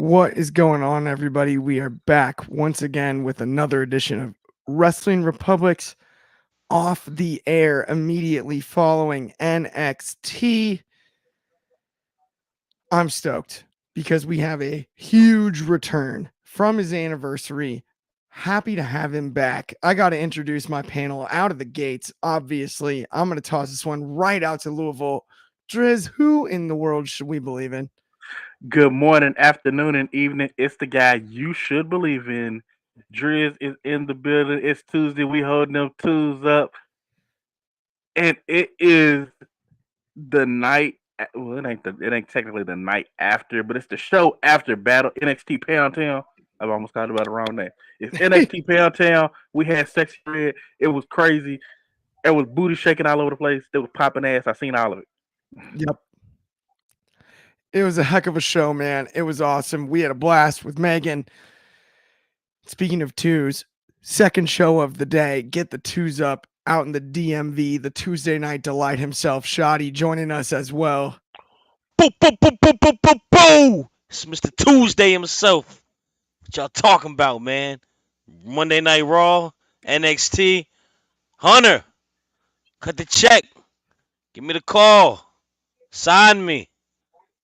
What is going on, everybody? We are back once again with another edition of Wrestling Republics off the air immediately following NXT. I'm stoked because we have a huge return from his anniversary. Happy to have him back. I got to introduce my panel out of the gates. Obviously, I'm going to toss this one right out to Louisville. Driz, who in the world should we believe in? Good morning, afternoon, and evening. It's the guy you should believe in. Driz is in the building. It's Tuesday. We holding them twos up, and it is the night. Well, it ain't technically the night after, but it's the show after Battle NXT Pound Town. I've almost called about the wrong name. It's NXT Pound Town. We had Sexy Red. It was crazy. It was booty shaking all over the place. It was popping ass. I seen all of it. Yep. It was a heck of a show, man. It was awesome. We had a blast with Megan. Speaking of twos, second show of the day. Get the twos up out in the DMV. The Tuesday Night Delight himself, Shoddy, joining us as well. Boo, boo, boo, boo, boo, boo, boo. It's Mr. Tuesday himself. What y'all talking about, man? Monday Night Raw, NXT. Hunter, cut the check. Give me the call. Sign me.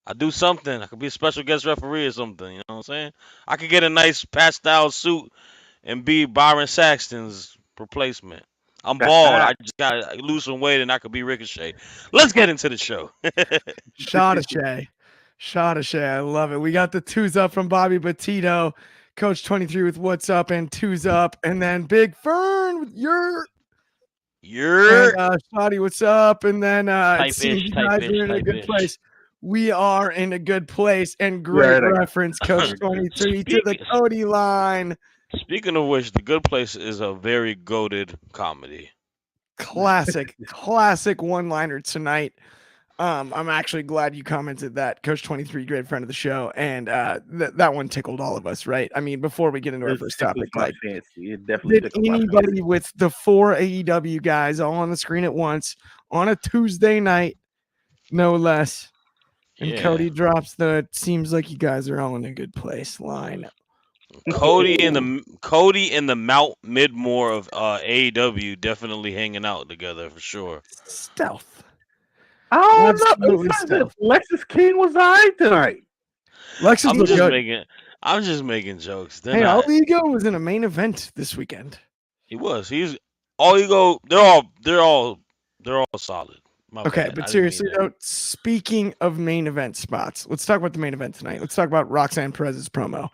I'll do something. I could be a special guest referee or something. You know what I'm saying? I could get a nice pastel suit and be Byron Saxton's replacement. I'm bald. I just gotta lose some weight and I could be Ricochet. Let's get into the show. Shadashay. Shadashay. I love it. We got the twos up from Bobby Petito. Coach 23 with what's up and twos up. And then Big Fern with your Shoddy, what's up? And then it seems you guys are in a good place. We are in a good place, and great reference, Coach 23 to the Cody line. Speaking of which, The Good Place is a very goated comedy. Classic one-liner tonight. I'm actually glad you commented that. Coach 23, great friend of the show, and that one tickled all of us, right? I mean, before we get into our first topic, like, did anybody with the 4 AEW guys all on the screen at once on a Tuesday night, no less? And Cody drops the "it seems like you guys are all in a good place" line. Cody and the Mount Midmore of AEW definitely hanging out together for sure. Stealth. Oh no! Lexus King was alright tonight. I'm just making jokes. Hey, All Ego was in a main event this weekend. He was. He's All Ego. They're all solid. Okay, but seriously though, speaking of main event spots, let's talk about the main event tonight. Let's talk about Roxanne Perez's promo.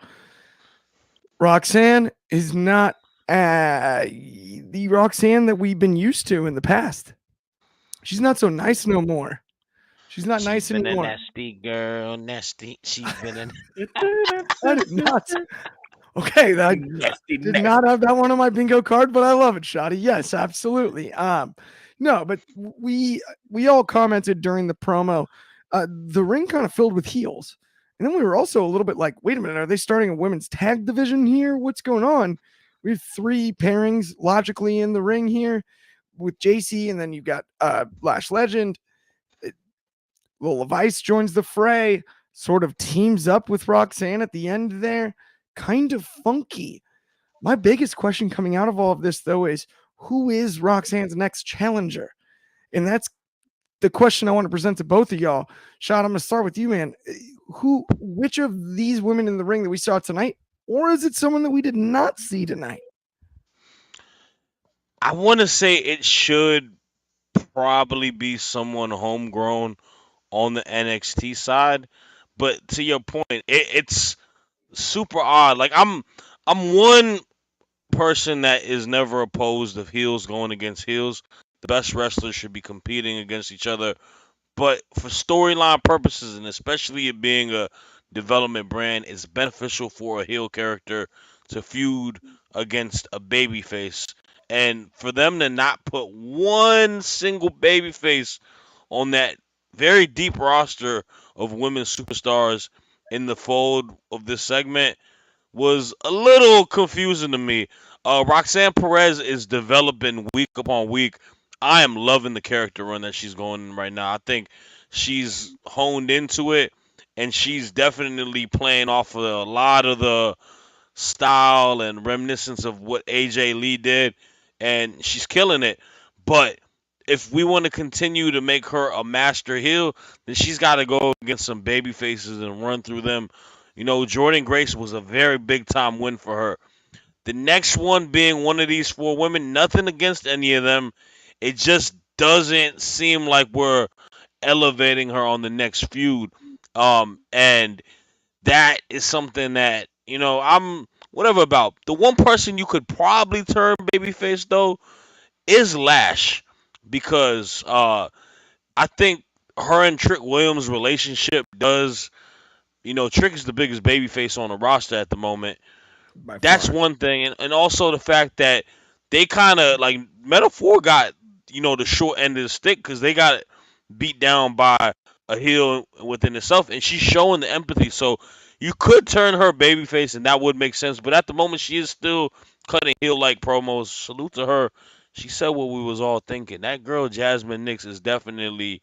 Roxanne is not the Roxanne that we've been used to in the past. She's not so nice no more. She's not nice anymore. A nasty girl, nasty. She's been in. That is not. Okay, that did not have that one on my bingo card, but I love it, Shoddy. Yes, absolutely. No, but we all commented during the promo, the ring kind of filled with heels. And then we were also a little bit like, wait a minute, are they starting a women's tag division here? What's going on? We have 3 pairings logically in the ring here with JC, and then you've got Lash Legend. Lola Vice joins the fray, sort of teams up with Roxanne at the end there. Kind of funky. My biggest question coming out of all of this, though, is who is Roxanne's next challenger? And that's the question I want to present to both of y'all. Shad, I'm going to start with you, man. Which of these women in the ring that we saw tonight, or is it someone that we did not see tonight? I want to say it should probably be someone homegrown on the NXT side, but to your point, it's super odd. Like I'm one person that is never opposed of heels going against heels. The best wrestlers should be competing against each other. But for storyline purposes, and especially it being a development brand, it's beneficial for a heel character to feud against a babyface. And for them to not put one single babyface on that very deep roster of women superstars in the fold of this segment was a little confusing to me. Roxanne Perez is developing week upon week. I am loving the character run that she's going in right now. I think she's honed into it, and she's definitely playing off of a lot of the style and reminiscence of what AJ Lee did, and she's killing it. But if we want to continue to make her a master heel, then she's got to go against some baby faces and run through them. You know, Jordan Grace was a very big time win for her. The next one being one of these four women, nothing against any of them. It just doesn't seem like we're elevating her on the next feud. And that is something that, I'm whatever about. The one person you could probably turn babyface though is Lash, because I think her and Trick Williams' relationship does. Trick is the biggest babyface on the roster at the moment. by That's far. one thing, and also the fact that they kind of like Metaphor got the short end of the stick because they got beat down by a heel within itself, and she's showing the empathy. So you could turn her babyface, and that would make sense. But at the moment, she is still cutting heel like promos. Salute to her. She said what we was all thinking. That girl Jasmine Nix is definitely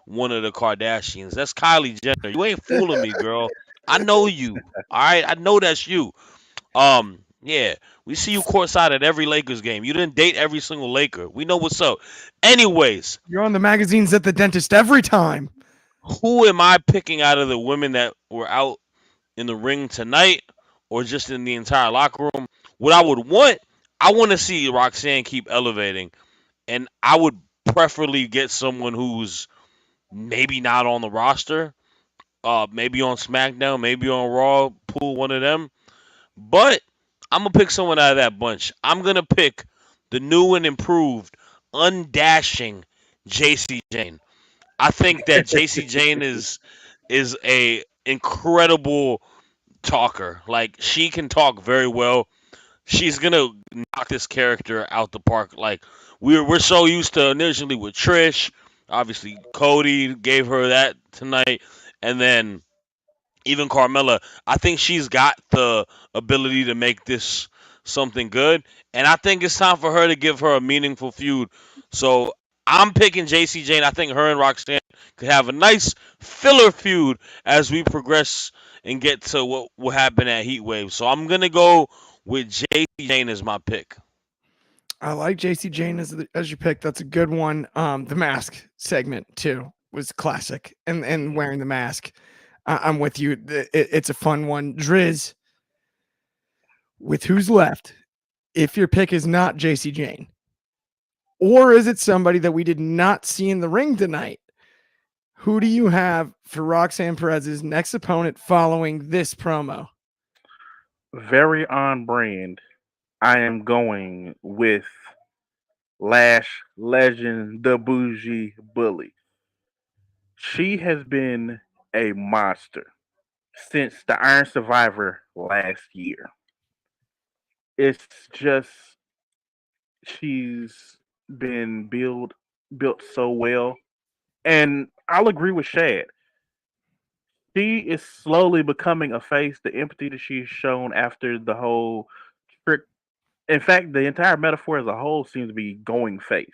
one of the Kardashians. That's Kylie Jenner. You ain't fooling me, girl. I know you. All right, I know that's you. Yeah, we see you courtside at every Lakers game. You didn't date every single Laker. We know what's up. Anyways, You're on the magazines at the dentist every time. who am I picking out of the women that were out in the ring tonight or just in the entire locker room? What I want to see Roxanne keep elevating, and I would preferably get someone who's maybe not on the roster, maybe on SmackDown, maybe on Raw, pull one of them. But I'm gonna pick someone out of that bunch. I'm gonna pick the new and improved, undashing JC Jane. I think that JC Jane is a incredible talker. Like, she can talk very well. She's gonna knock this character out the park. Like, we're so used to initially with Trish. Obviously, Cody gave her that tonight, and then even Carmella, I think she's got the ability to make this something good. And I think it's time for her to give her a meaningful feud. So I'm picking JC Jane. I think her and Roxanne could have a nice filler feud as we progress and get to what will happen at Heatwave. So I'm going to go with JC Jane as my pick. I like JC Jane as your pick. That's a good one. The mask segment too was classic, and wearing the mask. I'm with you. It's a fun one. Driz, with who's left, if your pick is not JC Jane, or is it somebody that we did not see in the ring tonight? Who do you have for Roxanne Perez's next opponent following this promo? Very on brand. I am going with Lash Legend, the Bougie Bully. She has been a monster since the Iron Survivor last year. It's just she's been built so well. And I'll agree with Shad. She is slowly becoming a face. The empathy that she's shown after the whole trick. In fact, the entire metaphor as a whole seems to be going face.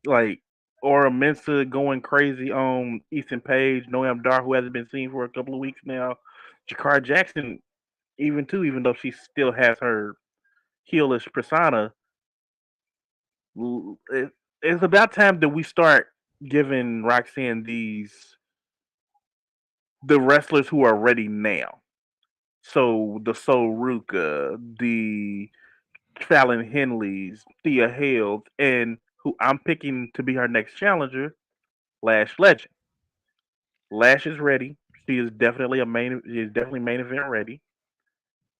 Like Aura Mensa going crazy on Ethan Page, Noam Dar, who hasn't been seen for a couple of weeks now. Jakar Jackson, even though she still has her heelish persona, it's about time that we start giving Roxanne the wrestlers who are ready now. So the Soul Ruka, the Fallon Henleys, Thea Hales, and who I'm picking to be her next challenger, Lash Legend. Lash is ready. She is definitely main event ready.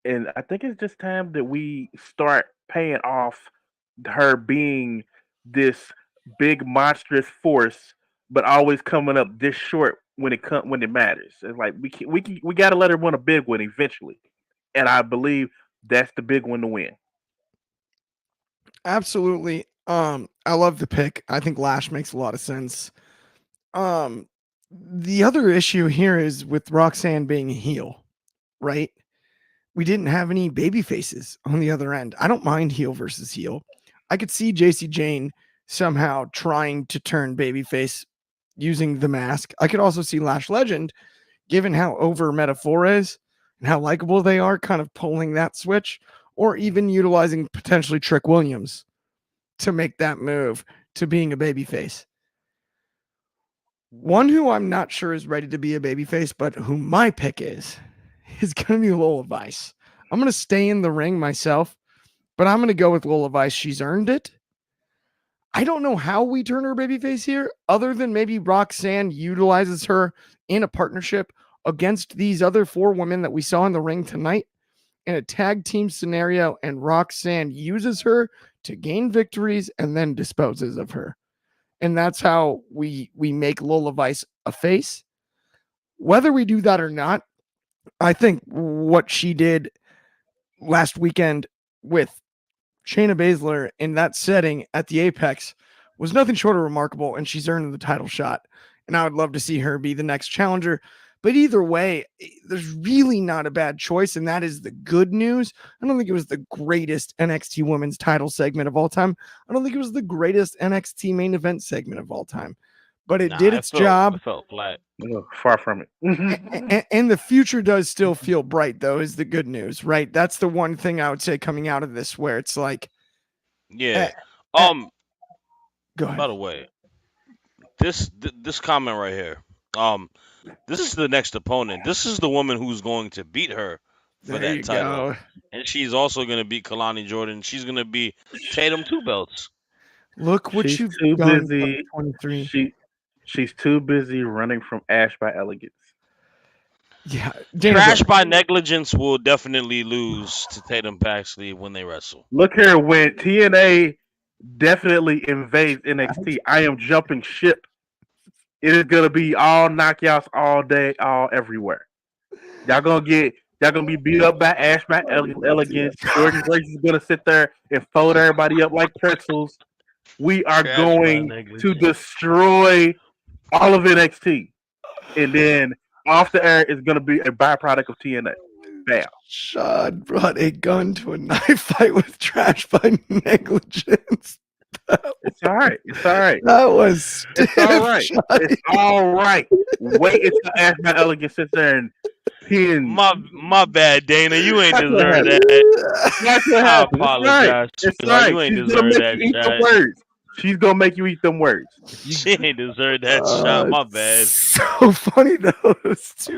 And I think it's just time that we start paying off her being this big monstrous force, but always coming up this short when it matters. It's like we got to let her win a big one eventually, and I believe that's the big one to win. Absolutely. I love the pick. I think Lash makes a lot of sense. Um, the other issue here is with Roxanne being a heel, right? We didn't have any baby faces on the other end. I don't mind heel versus heel. I could see JC Jane somehow trying to turn babyface using the mask. I could also see Lash Legend given how over Metaphor is and how likable they are, kind of pulling that switch, or even utilizing potentially Trick Williams to make that move to being a babyface. One who I'm not sure is ready to be a babyface, but who my pick is going to be Lola Vice. I'm going to stay in the ring myself, but I'm going to go with Lola Vice. She's earned it. I don't know how we turn her babyface here, other than maybe Roxanne utilizes her in a partnership against these other 4 women that we saw in the ring tonight in a tag team scenario, and Roxanne uses her to gain victories and then disposes of her. And that's how we make Lola Vice a face. Whether we do that or not, I think what she did last weekend with Shayna Baszler in that setting at the Apex was nothing short of remarkable, and she's earned the title shot. And I would love to see her be the next challenger. But either way, there's really not a bad choice, and that is the good news. I don't think it was the greatest NXT women's title segment of all time. I don't think it was the greatest NXT main event segment of all time. But it did its job. It felt flat. Far from it. And the future does still feel bright, though, is the good news, right? That's the one thing I would say coming out of this, where it's like, yeah. Go ahead. By the way, this comment right here. This is the next opponent. This is the woman who's going to beat her for There you that title, go. and she's also going to beat Kalani Jordan. She's going to be Tatum 2 belts. Look what She's you've too done. busy. 23. She's too busy running from Ash by Elegance. Yeah, Trash by Negligence will definitely lose to Tatum Paxley when they wrestle. Look here, when TNA definitely invades NXT, I am jumping ship. It is gonna be all knockouts all day, all everywhere. Y'all gonna be beat up by Ash by Elegance. Jordan Grace is gonna sit there and fold everybody up like pretzels. We are going to destroy all of NXT, and then off the air is gonna be a byproduct of TNA. Bam. Shad brought a gun to a knife fight with Trash by Negligence. It's all right. It's all right. That was stiff, It's all right. Shad. It's all right. Wait until Ash by Elegance sits there and pin. My bad, Dana. You ain't deserve that. That's what I happened. apologize. It's all right. You ain't She's gonna deserve make that you eat shot. them words. She's gonna make you eat them words. She ain't deserved that shot. My bad. So funny though.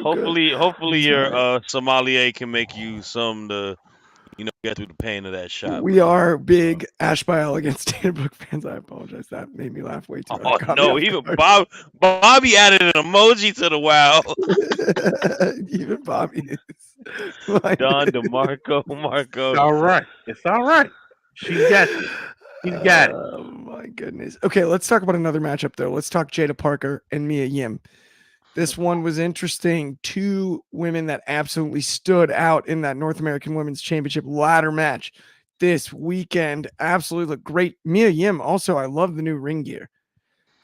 Hopefully your sommelier can make you some to get through the pain of that shot. We are big Ash by Elegance Dana Brooke fans. I apologize. That made me laugh way too hard. Oh no, even Bobby added an emoji to the wow. Even Bobby is. Don DeMarco, Marco. It's all right. It's all right. She's got it. She's got it. Oh my goodness. Okay, let's talk about another matchup though. Let's talk Jada Parker and Mia Yim. This one was interesting. 2 women that absolutely stood out in that North American Women's Championship ladder match this weekend. Absolutely looked great. Mia Yim also, I love the new ring gear.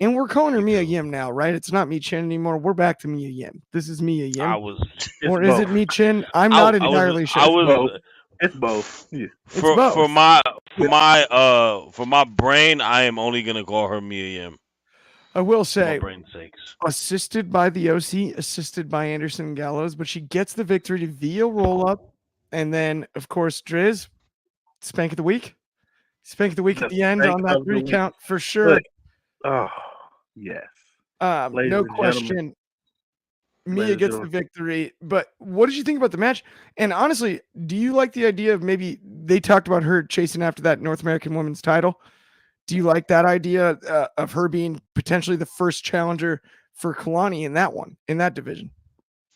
And we're calling her Mia Yim now, right? It's not Mi Chin anymore. We're back to Mia Yim. This is Mia Yim. Or is it Mi Chin? I'm not entirely sure. It's both. Yeah. For my brain, I am only gonna call her Mia Yim. I will say, brain sakes. Assisted by the OC, assisted by Anderson Gallows, but she gets the victory via roll up. And then, of course, Driz, spank of the week. Spank of the week at the end on that 3 count for sure. Oh, yes. No question. Mia gets the victory. But what did you think about the match? And honestly, do you like the idea of maybe they talked about her chasing after that North American Women's title? Do you like that idea of her being potentially the first challenger for Kalani in that division?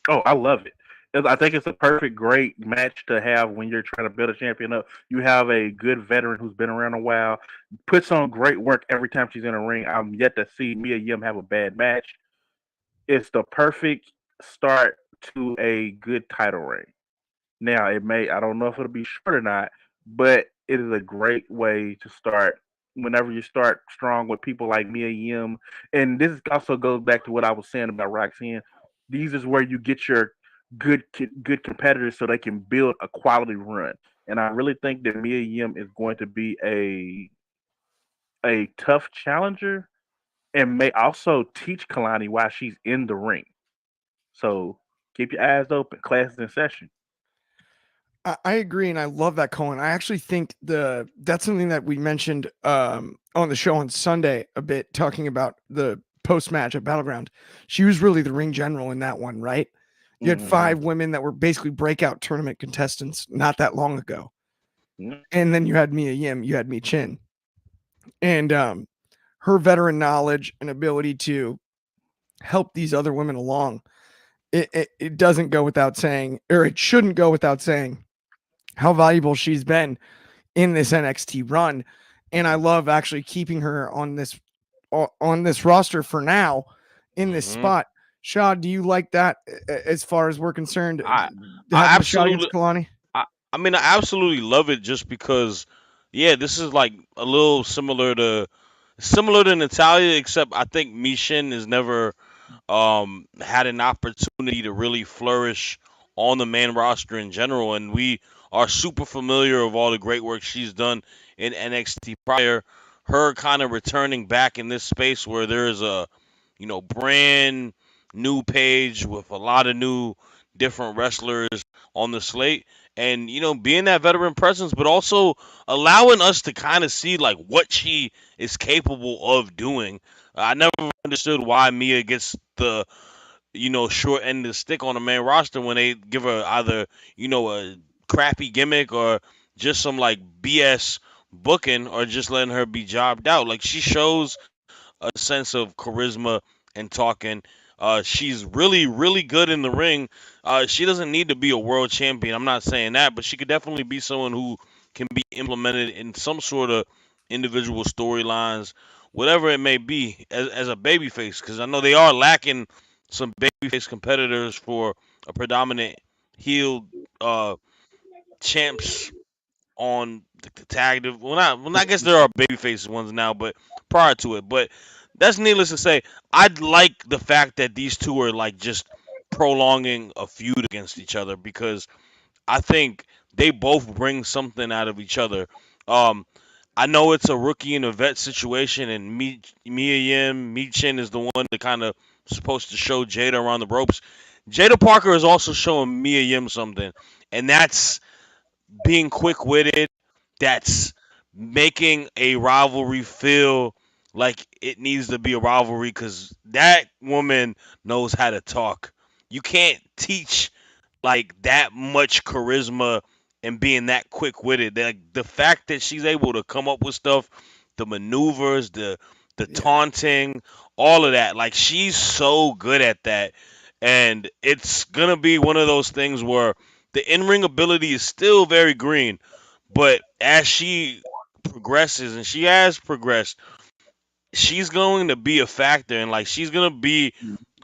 Oh, I love it. I think it's a great match to have when you're trying to build a champion up. You have a good veteran who's been around a while, puts on great work every time she's in a ring. I'm yet to see Mia Yim have a bad match. It's the perfect start to a good title reign. Now, I don't know if it'll be short or not, but it is a great way to start whenever you start strong with people like Mia Yim. And this also goes back to what I was saying about Roxanne. These is where you get your good competitors so they can build a quality run. And I really think that Mia Yim is going to be a tough challenger and may also teach Kalani why she's in the ring. So Keep your eyes open. Class is in session. I agree, and I love that, Colin. I actually think that's something that we mentioned on the show on Sunday a bit, talking about the post match at Battleground. She was really the ring general in that one, right? You had 5 women that were basically breakout tournament contestants not that long ago, and then you had Mia Yim, you had Mi Chin, and her veteran knowledge and ability to help these other women along. It doesn't go without saying, or it shouldn't go without saying, how valuable she's been in this NXT run. And I love actually keeping her on this roster for now in this spot. Shad, do you like that as far as we're concerned? I Having a shot absolutely, against Kalani? I mean, I absolutely love it just because, yeah, this is like a little similar to Natalia, except I think Mishin has never had an opportunity to really flourish on the main roster in general, and we are super familiar of all the great work she's done in NXT prior. Her kind of returning back in this space where there's a brand new page with a lot of new different wrestlers on the slate, and being that veteran presence, but also allowing us to kind of see like what she is capable of doing. I never understood why Mia gets the short end of the stick on the main roster when they give her either a crappy gimmick or just some like BS booking or just letting her be jobbed out. Like, she shows a sense of charisma and talking. She's really, really good in the ring. She doesn't need to be a world champion. I'm not saying that, but she could definitely be someone who can be implemented in some sort of individual storylines, whatever it may be, as a babyface. Because I know they are lacking some babyface competitors for a predominant heel champs on the tag. I guess there are babyface ones now, but prior to it. But that's needless to say. I'd like the fact that these two are like just prolonging a feud against each other because I think they both bring something out of each other. Um, I know it's a rookie and a vet situation, and Mia Yim, Mi Chin is the one that kind of supposed to show Jada around the ropes. Jada Parker is also showing Mia Yim something, and that's being quick witted. That's making a rivalry feel like it needs to be a rivalry because that woman knows how to talk. You can't teach like that much charisma and being that quick witted. The fact that she's able to come up with stuff, the maneuvers, the taunting, all of that. Like, she's so good at that. And it's gonna be one of those things where the in-ring ability is still very green, but as she progresses, and she has progressed, she's going to be a factor, and like she's gonna be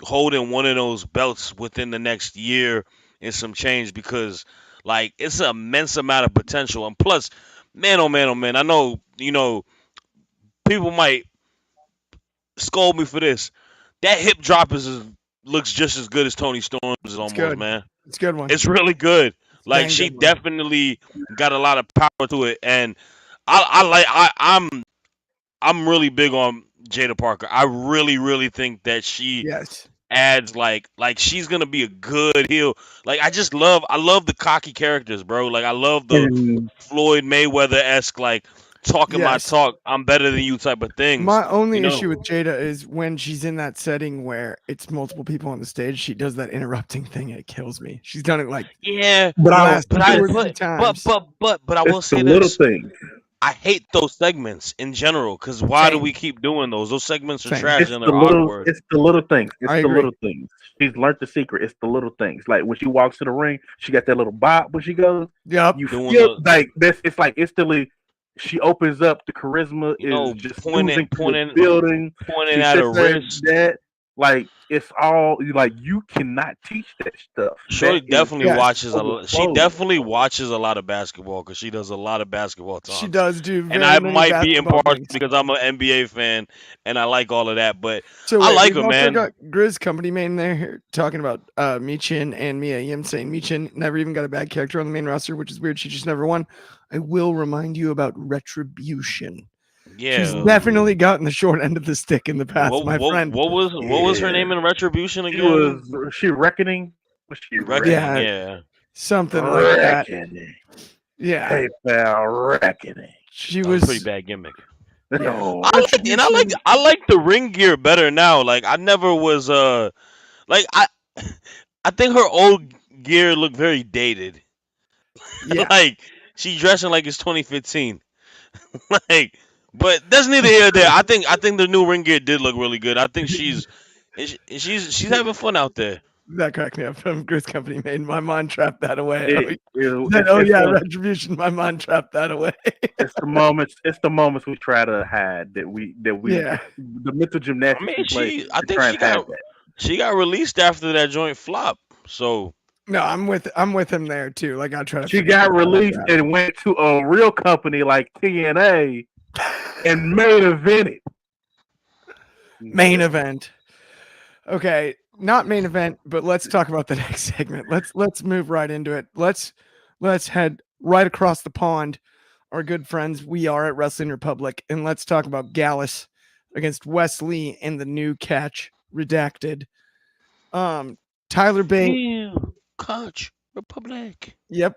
holding one of those belts within the next year and some change because like it's an immense amount of potential. And plus, man, oh man, oh man, I know people might scold me for this. That hip drop looks just as good as Tony Storm's almost, good. man. It's a good one. It's really good. Like, she good definitely got a lot of power to it, and I'm really big on Jada Parker. I really, really think that she adds like she's gonna be a good heel. Like, I love the cocky characters, bro. Like, I love the Floyd Mayweather esque like talking my talk, I'm better than you type of things. My only issue with Jada is when she's in that setting where it's multiple people on the stage, she does that interrupting thing. It kills me. She's done it like but I will say this. Thing. I hate those segments in general because why do we keep doing those? Those segments are trash and they're awkward. It's the little things. Little things. She's learned the secret. It's the little things. Like when she walks to the ring, she got that little bop when she goes. Yep. You feel like this. It's like instantly she opens up. The charisma is just pointing building, pointing at her wrist. Like, it's all like you cannot teach that stuff. She definitely watches a lot. She definitely watches a lot of basketball because she does a lot of basketball talk. She does do, and I might be impartial because I'm an NBA fan and I like all of that. But I like her, man. Got Grizz company man there talking about Michin and Mia Yim saying Michin never even got a bad character on the main roster, which is weird. She just never won. I will remind you about Retribution. Yeah, she's definitely gotten the short end of the stick in the past, my friend. What was her name in Retribution again? She Reckoning. Was she Reckoning, Yeah. yeah. Something like that. reckoning? Yeah. PayPal reckoning. She That was a pretty was. bad gimmick. Yeah. No. I like the ring gear better now. Like I never was like I think her old gear looked very dated. Yeah. Like she dressing like it's 2015. Like, but that's neither here nor there. I think the new ring gear did look really good. I think she's having fun out there. That cracked me up. Chris Company made my mind trap that away. It's Yeah, retribution. My mind trapped that away. it's the moments. It's the moments we try to hide Yeah. the mental I gymnastics we mean, play I to think try and have that. she got released after that joint flop. So No, I'm with him there too. Like I try to. She figure got out released that. and went to a real company like TNA and main evented. Main event. Okay, not main event, but let's talk about the next segment. Let's move right into it. Let's head right across the pond. Our good friends, we are at Wrestling Republic, and let's talk about Gallus against Wesley and the new catch redacted. Tyler Bate. Catch Republic. Yep.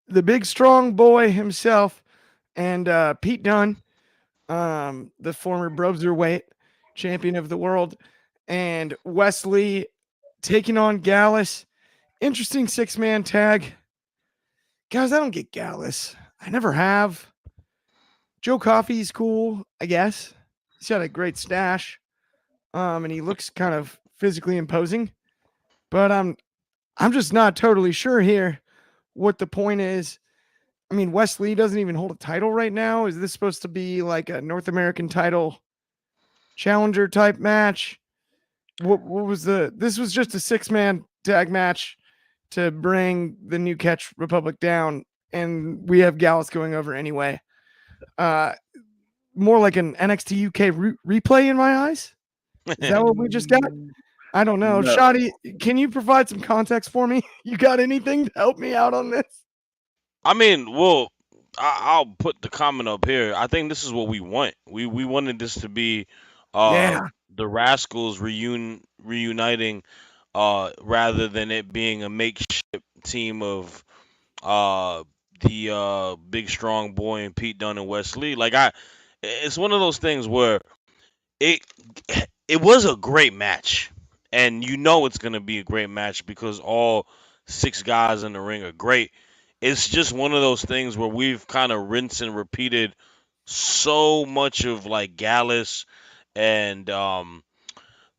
The big strong boy himself, and Pete Dunne, the former Broserweight champion of the world, and Wesley taking on Gallus. Interesting 6-man tag. Guys, I don't get Gallus. I never have. Joe Coffey's cool, I guess. He's got a great stash. And he looks kind of physically imposing. But I'm just not totally sure here what the point is. I mean, Wesley doesn't even hold a title right now. Is this supposed to be like a North American title challenger type match? What was this was just a 6-man tag match to bring the new Catch Republic down, and we have Gallus going over anyway. More like an NXT UK replay in my eyes. Is that what we just got? I don't know. No. Shoddy, can you provide some context for me? You got anything to help me out on this? I mean, well, I'll put the comment up here. I think this is what we want. We wanted this to be Yeah. the Rascals reuniting rather than it being a makeshift team of the big strong boy and Pete Dunne and Wesley. It's one of those things where it it was a great match, and you know it's gonna be a great match because all 6 guys in the ring are great. It's just one of those things where we've kind of rinsed and repeated so much of like Gallus and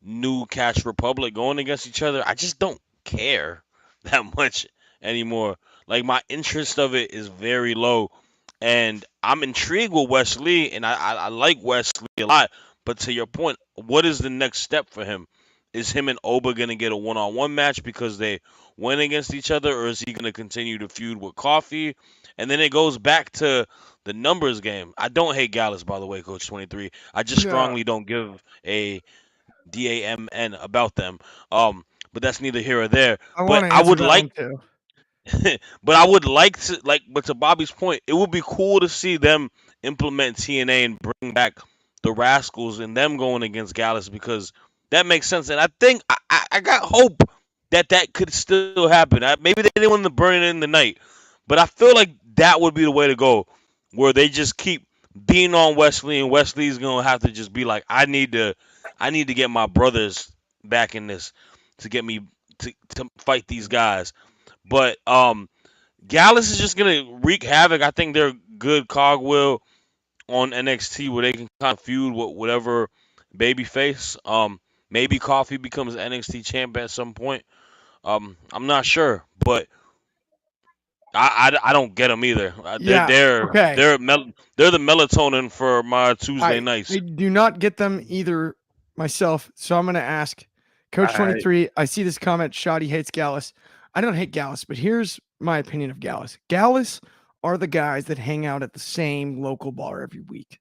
New Catch Republic going against each other. I just don't care that much anymore. Like my interest of it is very low, and I'm intrigued with Wesley, and I like Wesley a lot. But to your point, what is the next step for him? Is him and Oba gonna get a one-on-one match because they went against each other, or is he gonna continue to feud with Coffee? And then it goes back to the numbers game. I don't hate Gallus, by the way, Coach 23. I just No, strongly don't give a DAMN about them. But that's neither here or there. I But want to I answer would that like one too. but I would like to but to Bobby's point, it would be cool to see them implement TNA and bring back the Rascals and them going against Gallus because that makes sense. And I think I got hope that that could still happen. Maybe they didn't want to burn it in the night, but I feel like that would be the way to go, where they just keep being on Wesley and Wesley's gonna have to just be like, I need to get my brothers back in this to get me to fight these guys. But Gallus is just gonna wreak havoc. I think they're good cogwheel on NXT where they can kind of feud with whatever babyface. Maybe Coffee becomes NXT champ at some point. I'm not sure, but I don't get them either. Yeah. Okay. They're the melatonin for my Tuesday nights. I do not get them either myself. So I'm going to ask Coach 23. I see this comment. Shoddy hates Gallus. I don't hate Gallus, but here's my opinion of Gallus. Gallus are the guys that hang out at the same local bar every week.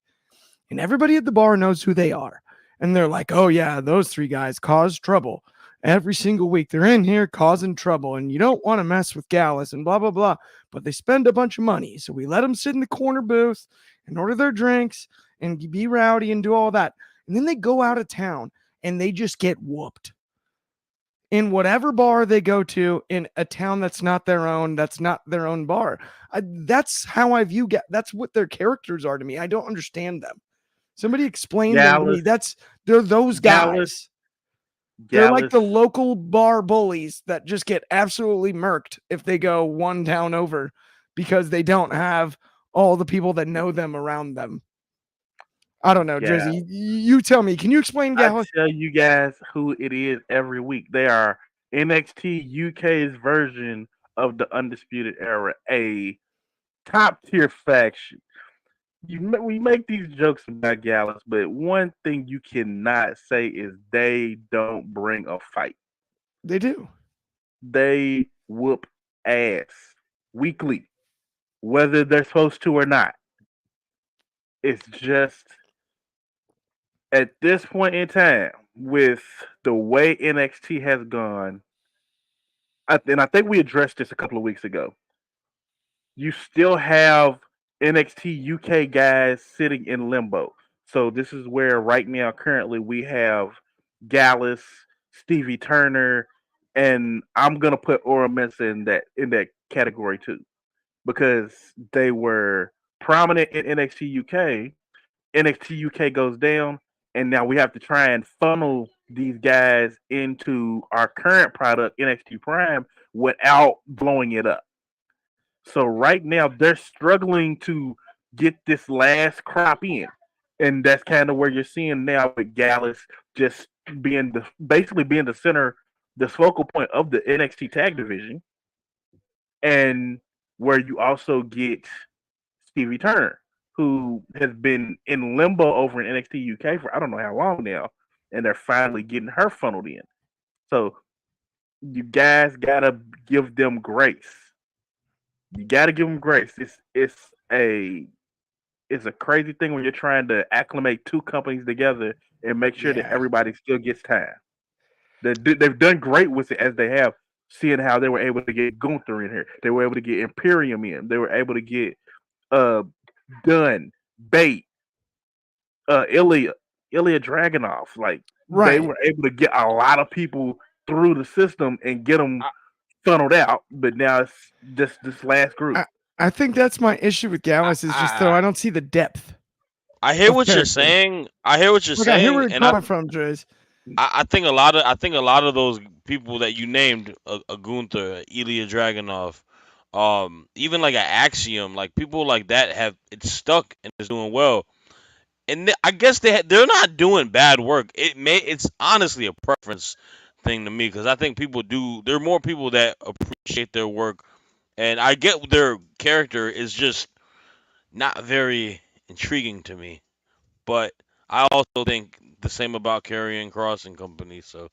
And everybody at the bar knows who they are. And they're like, oh, yeah, those 3 guys cause trouble. Every single week they're in here causing trouble, and you don't want to mess with Gallus and blah, blah, blah. But they spend a bunch of money. So we let them sit in the corner booth and order their drinks and be rowdy and do all that. And then they go out of town and they just get whooped. in whatever bar they go to in a town that's not their own bar. That's how I view that's what their characters are to me. I don't understand them. Somebody explain them to me. They're those guys. They're like the local bar bullies that just get absolutely murked if they go one town over because they don't have all the people that know them around them. I don't know, Dryzzy. You tell me. Can you explain Gallus? I tell you guys who it is every week. They are NXT UK's version of the Undisputed Era, a top tier faction. We make these jokes about Gallus, but one thing you cannot say is they don't bring a fight. They do. They whoop ass weekly, whether they're supposed to or not. It's just at this point in time, with the way NXT has gone, and I think we addressed this a couple of weeks ago. You still have NXT UK guys sitting in limbo. So this is where right now, currently, we have Gallus, Stevie Turner, and I'm gonna put Ora Mensah in that category too, because they were prominent in NXT UK. NXT UK goes down, and now we have to try and funnel these guys into our current product, NXT Prime, without blowing it up. So right now they're struggling to get this last crop in, and that's kind of where you're seeing now with Gallus just being basically being the center, the focal point of the NXT Tag Division, and where you also get Stevie Turner, who has been in limbo over in NXT UK for I don't know how long now, and they're finally getting her funneled in. So you guys gotta give them grace. You got to give them grace. It's a crazy thing when you're trying to acclimate two companies together and make sure that everybody still gets time. They've done great with it as they have, seeing how they were able to get Gunther in here. They were able to get Imperium in. They were able to get Dunn, Bate, Ilya Dragunov. Like they were able to get a lot of people through the system and get them funneled out. But now it's just this last group. I think that's my issue with Gallus is just though I don't see the depth. I hear what you're saying. I hear what you're saying. I hear where you're coming from, Driz. I think a lot of those people that you named, a Gunther, Ilya Dragunov, even like an Axiom, like people like that have it's stuck and is doing well. And I guess they're not doing bad work. It's honestly a preference thing to me because I think there are more people that appreciate their work, and I get their character is just not very intriguing to me. But I also think the same about Karrion Kross and company. So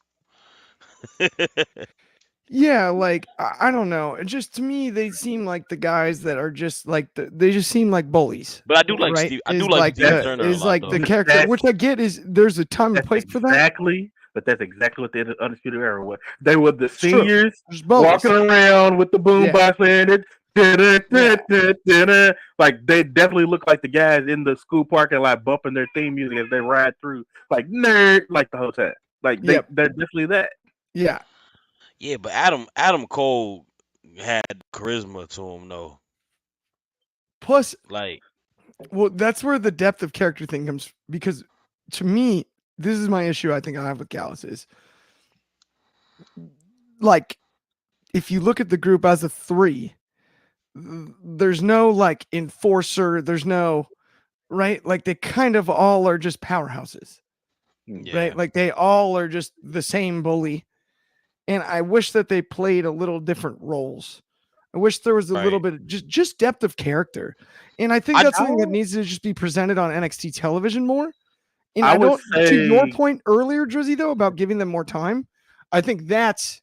yeah, like I don't know. It just to me they seem like the guys that are just like they just seem like bullies. But I do like Steve. I do like Steve Turner. Is like the character, which I get is there's a time and place for that. Exactly. But that's exactly what the Undisputed Era was. They were the seniors walking around with the boombox playing it. Like they definitely look like the guys in the school parking lot bumping their theme music as they ride through, like nerd, like the whole time. Like they're definitely that. Yeah. Yeah, but Adam Cole had charisma to him though. Plus, like, well, that's where the depth of character thing comes because to me, this is my issue. I think I have with Gallus is like if you look at the group as a 3, there's no like enforcer. There's no right. Like they kind of all are just powerhouses, right? Like they all are just the same bully. And I wish that they played a little different roles. I wish there was a little bit of just depth of character. And I think that's something that needs to just be presented on NXT television more. And I don't to your point earlier, Drizzy, though, about giving them more time. I think that's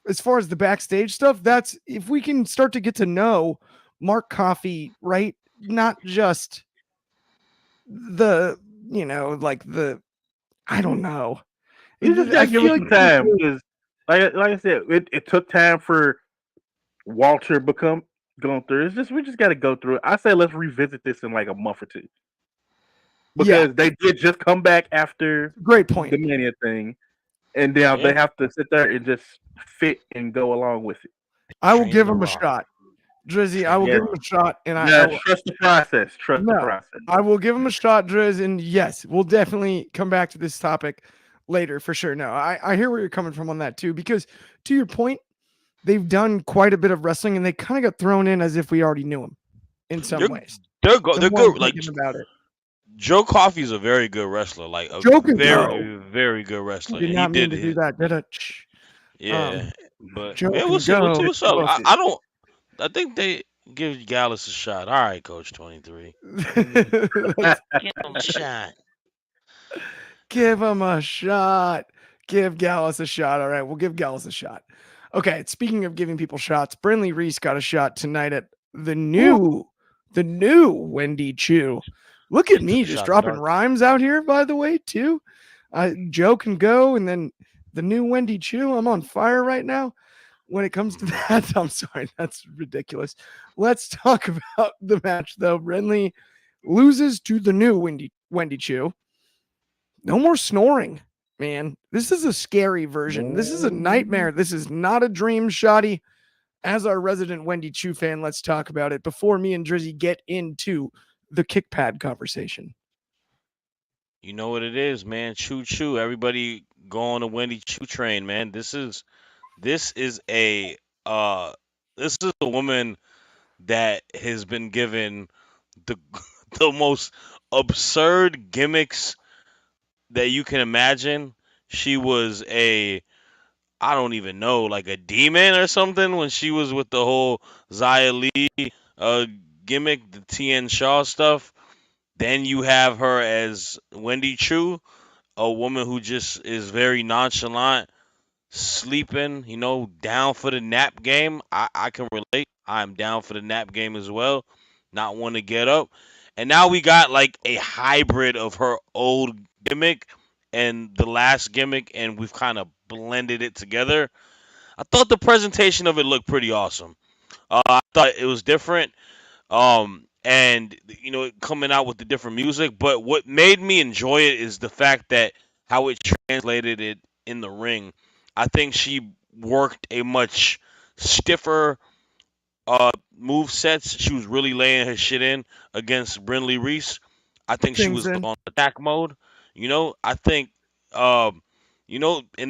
as far as the backstage stuff, that's if we can start to get to know Mark Coffey, right? Not just the, like the I don't know. You just gotta give it some time because like I said, it took time for Walter going through. We just got to go through it. I say let's revisit this in like a month or 2 because they did just come back after great point the Mania thing, and then they Yeah, have to sit there and just fit and go along with it. I will Train give to him a Rock. shot. Drizzy, I Train will to give Yes, him Rock. a shot, and I yes. will. Trust the process. Trust the No, process. I will give him a shot, Driz, and yes, we'll definitely come back to this topic later for sure. No, I hear where you're coming from on that too, because to your point, they've done quite a bit of wrestling, and they kind of got thrown in as if we already knew them in some They're ways. The they're more I'm good. Like thinking about it, Joe Coffey's a very good wrestler. Like a Joe can go. very very good wrestler, Did and he not mean did to do his that, did it? yeah. But Joe yeah, can we'll see go. what's up. We'll see. I don't. I think they give Gallus a shot. All right, Coach 23. Let's Give him a shot. give him a shot. Give Gallus a shot. All right, we'll give Gallus a shot. Okay, speaking of giving people shots, Brinley Reese got a shot tonight at the new Wendy Chu. Look at She took me a just shot in the dropping dark. rhymes out here, by the way, too. Joe can go, and then the new Wendy Chu. I'm on fire right now. When it comes to that, I'm sorry, that's ridiculous. Let's talk about the match, though. Brinley loses to the new Wendy Chu. No more snoring, man. This is a scary version. This is a nightmare. This is not a dream, Shoddy. As our resident Wendy Chu fan, let's talk about it before me and Drizzy get into the kick pad conversation. You know what it is, man. Choo choo. Everybody go on the Wendy Choo train, man. This is a uh this is a woman that has been given the the most absurd gimmicks that you can imagine. She was a I don't even know, like a demon or something when she was with the whole Zia Lee uh gimmick, the TN Shaw stuff. Then you have her as Wendy Chu, a woman who just is very nonchalant, sleeping, down for the nap game. I can relate. I'm down for the nap game as well. Not want to get up. And now we got like a hybrid of her old gimmick and the last gimmick, and we've kind of blended it together. I thought the presentation of it looked pretty awesome. I thought it was different. And coming out with the different music, but what made me enjoy it is the fact that how it translated it in the ring. I think she worked a much stiffer move sets. She was really laying her shit in against Brinley Reese. I think she Things was in. on attack mode. I think and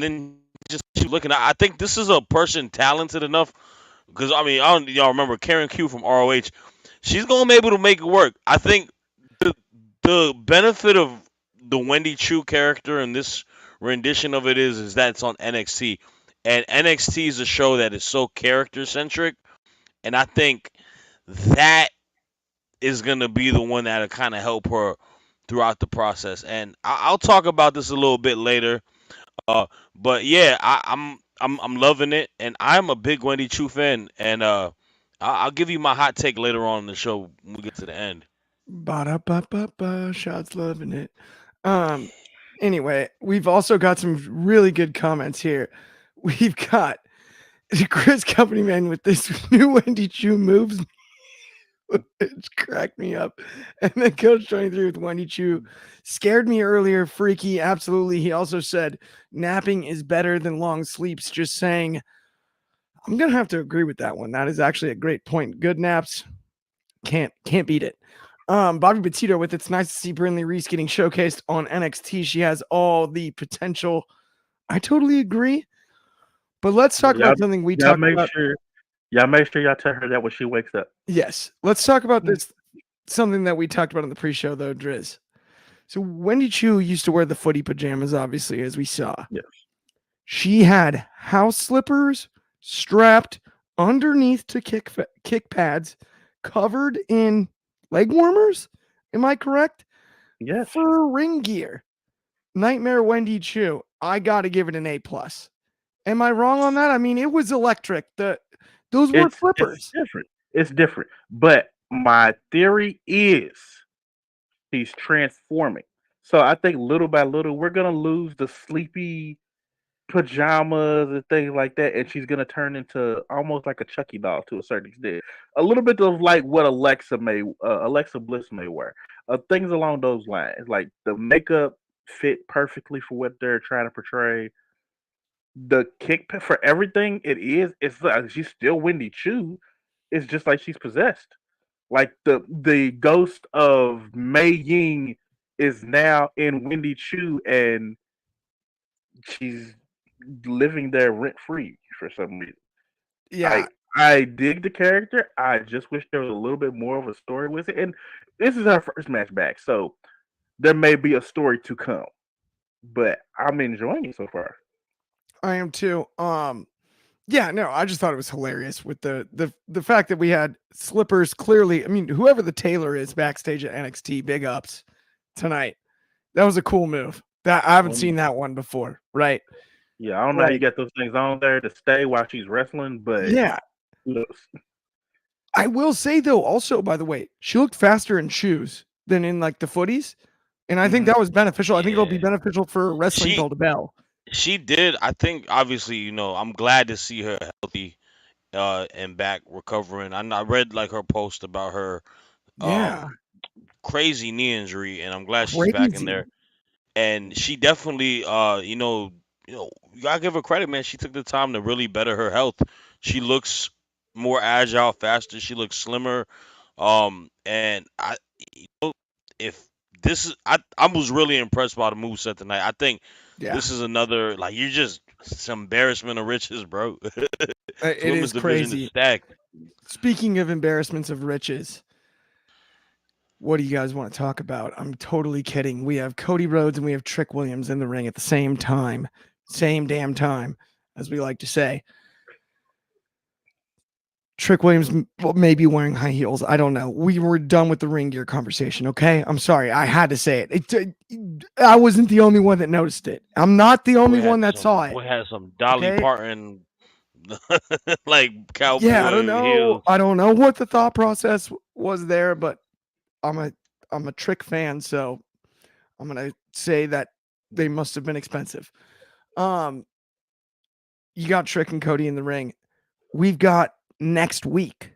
then just she looking. I think this is a person talented enough because I mean I don't y'all remember Karen Q from ROH. She's gonna be able to make it work. I think the the benefit of the Wendy Chu character in this rendition of it is that it's on NXT, and NXT is a show that is so character centric, and I think that is gonna be the one that'll kind of help her throughout the process. And I'll talk about this a little bit later. But yeah, I'm loving it, and I'm a big Wendy Chu fan, and I'll give you my hot take later on in the show when we get to the end. Ba-da-ba-ba-ba. Shots loving it. Um, anyway, we've also got some really good comments here. We've got Chris Company Man with this new Wendy Chu moves. It's cracked me up. And then Coach 23 with Wendy Chu scared me earlier. Freaky. Absolutely. He also said napping is better than long sleeps. Just saying, I'm gonna have to agree with that one. That is actually a great point. Good naps. Can't beat it. Bobby Petito with it's nice to see Brinley Reese getting showcased on NXT. She has all the potential. I totally agree. But let's talk Y'all, about something we y'all talked make about. sure y'all make sure y'all tell her that when she wakes up. Yes. Let's talk about this. Something that we talked about in the pre-show, though, Driz. So Wendy Chu used to wear the footy pajamas, obviously, as we saw. Yes. She had house slippers strapped underneath to kick pads, covered in leg warmers. Am I correct? Yes. For ring gear. Nightmare Wendy Chu. I got to give it an A plus. Am I wrong on that? I mean, it was electric. Those were It's flippers. different. It's different. But my theory is he's transforming. So I think little by little we're gonna lose the sleepy pajamas and things like that, and she's gonna turn into almost like a Chucky doll to a certain extent. A little bit of like what Alexa Bliss may wear. Things along those lines. Like the makeup fit perfectly for what they're trying to portray. the kick for everything it's like she's still Wendy Chu. It's just like she's possessed. Like the ghost of Mei Ying is now in Wendy Chu, and she's living there rent free for some reason. Yeah, I dig the character. I just wish there was a little bit more of a story with it. And this is her first match back, so there may be a story to come. But I'm enjoying it so far. I am too. Yeah, no, I just thought it was hilarious with the fact that we had slippers. Clearly, I mean, whoever the tailor is backstage at NXT, big ups tonight. That was a cool move. That I haven't seen that one before. Right? Yeah, I don't know how you Like, got those things on there to stay while she's wrestling, but yeah. I will say though, also by the way, she looked faster in shoes than in like the footies, and I think that was beneficial. I think it'll be Yeah. beneficial for wrestling bell to bell. She did. I think obviously, I'm glad to see her healthy and back recovering. I read like her post about her Yeah, crazy knee injury, and I'm glad she's back in crazy. there. And she definitely you gotta give her credit, man. She took the time to really better her health. She looks more agile, faster. She looks slimmer. And if I was really impressed by the moveset tonight. I think Yeah, this is another like you're just some embarrassment of riches, bro. it Women's is division is crazy. stacked. Speaking of embarrassments of riches, what do you guys want to talk about? I'm totally kidding. We have Cody Rhodes and we have Trick Williams in the ring at the same time, same damn time, as we like to say. Trick Williams may be wearing high heels. I don't know. We were done with the ring gear conversation. Okay. I'm sorry. I had to say it. I wasn't the only one that noticed it. I'm not the only one that saw it. We had some Dolly Okay. Parton like Yeah. I don't cowboy know. heels. I don't know what the thought process was there, but I'm a Trick fan. So I'm going to say that they must have been expensive. You got Trick and Cody in the ring. We've got next week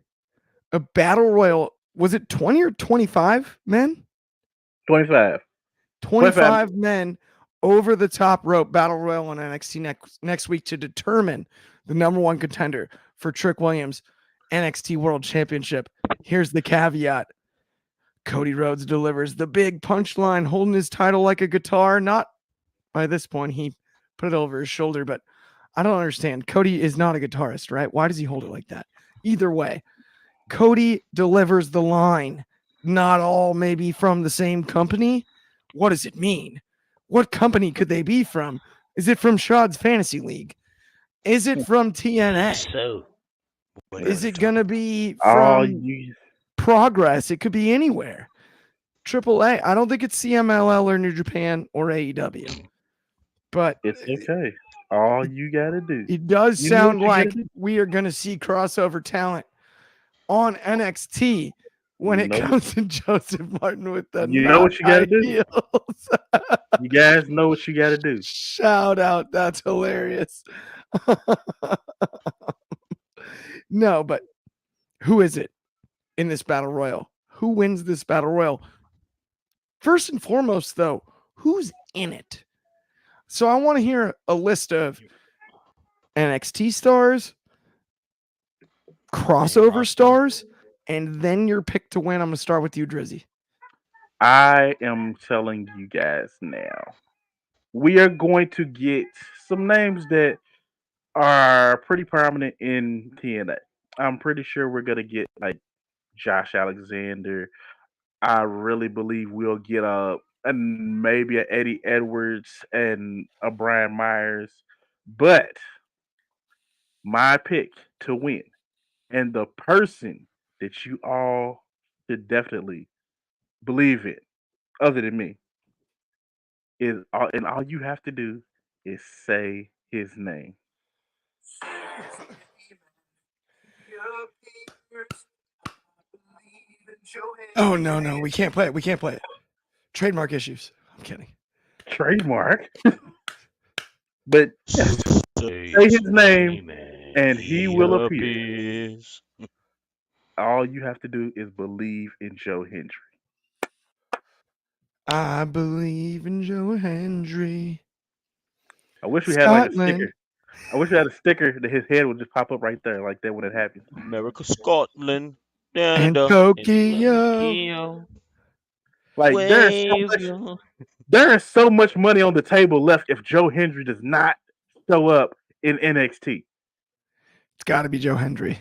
a battle royal. Was it 20 or 25 men? 25. 25 men over the top rope battle royal on NXT next week to determine the number one contender for Trick Williams NXT World Championship. Here's the caveat. Cody Rhodes delivers the big punchline, holding his title like a guitar. Not by this point, he put it over his shoulder, but I don't understand. Cody is not a guitarist, right? Why does he hold it like that? Either way, Cody delivers the line. Not all maybe from the same company. What does it mean? What company could they be from? Is it from Shad's Fantasy League? Is it from TNA? So Is it going to be Oh, from Progress? It could be anywhere. AAA. I don't think it's CMLL or New Japan or AEW. But it's okay. All you gotta do. It does sound like we are going to see crossover talent on NXT when it comes to Joseph Martin with the know what you gotta do. heels. You guys know what you gotta do. Shout out. That's hilarious. No, but who is it in this battle royal? Who wins this battle royal? First and foremost, though, who's in it? So I want to hear a list of NXT stars, crossover stars, and then your pick to win. I'm going to start with you, Dryzzy. I am telling you guys now. We are going to get some names that are pretty prominent in TNA. I'm pretty sure we're gonna get like Josh Alexander. I really believe we'll get and maybe a Eddie Edwards and a Brian Myers. But my pick to win and the person that you all should definitely believe in, other than me, is and all you have to do is say his name. Oh, no. We can't play it. We can't play it. Trademark issues. I'm kidding. Trademark. But yeah, say his name and he will appear. All you have to do is believe in Joe Hendry. I believe in Joe Hendry. I wish we had like a Scotland. sticker. I wish I had a sticker that his head would just pop up right there, like that when it happens. America, Scotland, And Canada, and Tokyo. Tokyo. Like Wave your there is so much money on the table left if Joe Hendry does not show up in NXT. It's got to be Joe Hendry.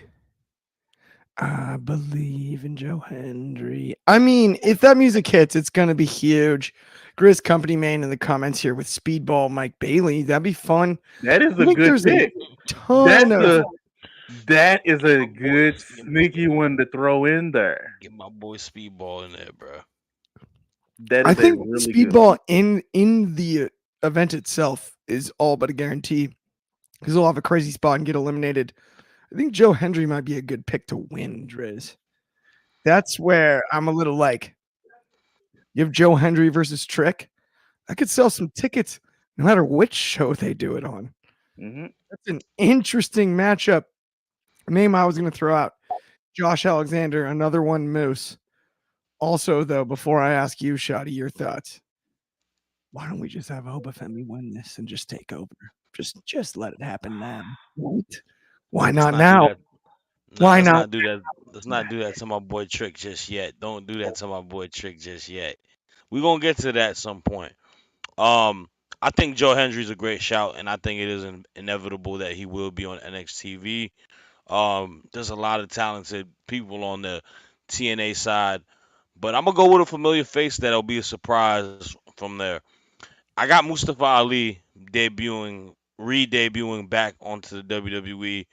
I believe in Joe Hendry. I mean, if that music hits, it's going to be huge. Grizz Company Man in the comments here with Speedball Mike Bailey. That'd be fun. That is I a think good there's a pick. ton of. That is a good sneaky one to throw in there. Get my boy Speedball in there, bro. That I is a think really good. Speedball in the event itself is all but a guarantee because he'll have a crazy spot and get eliminated. I think Joe Hendry might be a good pick to win, Driz. That's where I'm a little like, you have Joe Hendry versus Trick. I could sell some tickets no matter which show they do it on. Mm-hmm. That's an interesting matchup. Name I was going to throw out Josh Alexander, another one, Moose. Also, though, before I ask you, Shotty, your thoughts, why don't we just have Obafemi win this and just take over? Just let it happen now. Why not now? Why Let's not? not do that. Let's not do that to my boy Trick just yet. Don't do that to my boy Trick just yet. We're gonna get to that at some point. I think Joe Hendry's a great shout, and I think it is inevitable that he will be on NXTV. There's a lot of talented people on the TNA side, but I'm gonna go with a familiar face that'll be a surprise from there. I got Mustafa Ali re-debuting back onto the WWE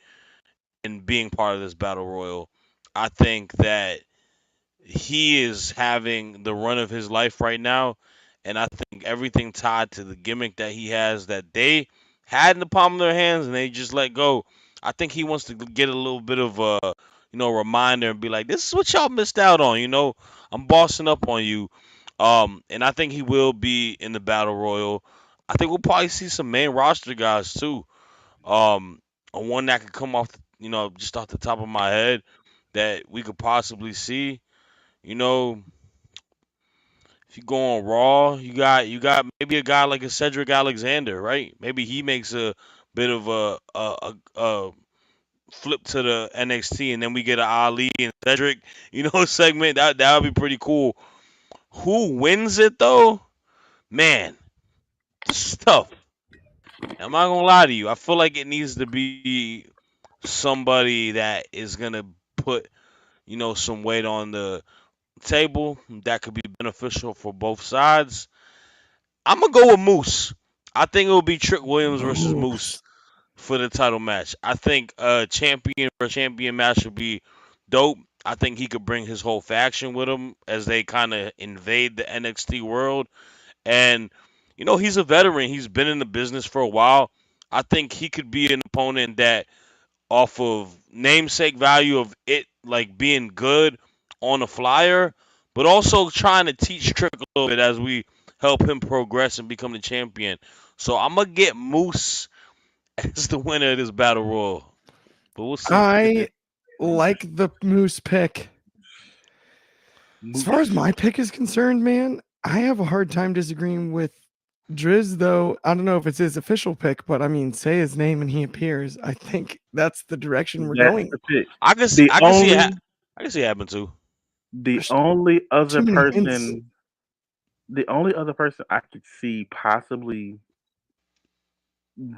and being part of this battle royal. I think that he is having the run of his life right now, and I think everything tied to the gimmick that he has that they had in the palm of their hands and they just let go. I think he wants to get a little bit of a reminder and be like, this is what y'all missed out on. I'm bossing up on you. And I think he will be in the battle royal. I think we'll probably see some main roster guys too. Um, one that could come off, just off the top of my head that we could possibly see. You know, if you go on Raw, you got maybe a guy like a Cedric Alexander, right? Maybe he makes a bit of a flip to the NXT, and then we get an Ali and Cedric, segment. That would be pretty cool. Who wins it though? Man, this is tough. I'm not gonna lie to you. I feel like it needs to be somebody that is gonna put some weight on the table that could be beneficial for both sides. I'm gonna go with Moose. I think it will be Trick Williams versus Moose for the title match. I think a champion for a champion match would be dope. I think he could bring his whole faction with him as they kind of invade the NXT world. And he's a veteran. He's been in the business for a while. I think he could be an opponent that off of namesake value of it like being good on a flyer, but also trying to teach Trick a little bit as we help him progress and become the champion. So I'm gonna get Moose as the winner of this battle royal, but we'll see. I like the Moose pick. As far as my pick is concerned, man, I have a hard time disagreeing with Driz, though. I don't know if it's his official pick, but I mean, say his name and he appears. I think that's the direction we're going. I can see it happen too. The only other too many hints. person, the only other person I could see possibly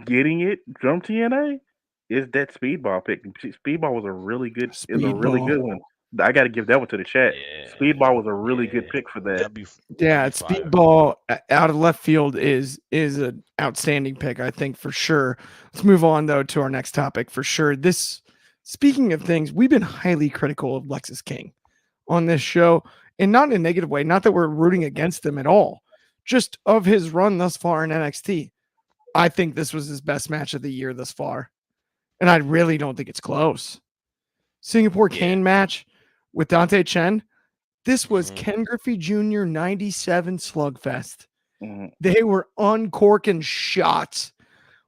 getting it from TNA is that Speedball pick. Speedball was a really good one. I got to give that one to the chat. Yeah, Speedball was a really good pick for that. Speedball out of left field is an outstanding pick, I think, for sure. Let's move on though to our next topic for sure. Speaking of things, we've been highly critical of Lexus King on this show, and not in a negative way. Not that we're rooting against him at all, just of his run thus far in NXT. I think this was his best match of the year thus far, and I really don't think it's close. Singapore Kane match with Dante Chen. This was Ken Griffey Jr. 97 slugfest. They were uncorking shots.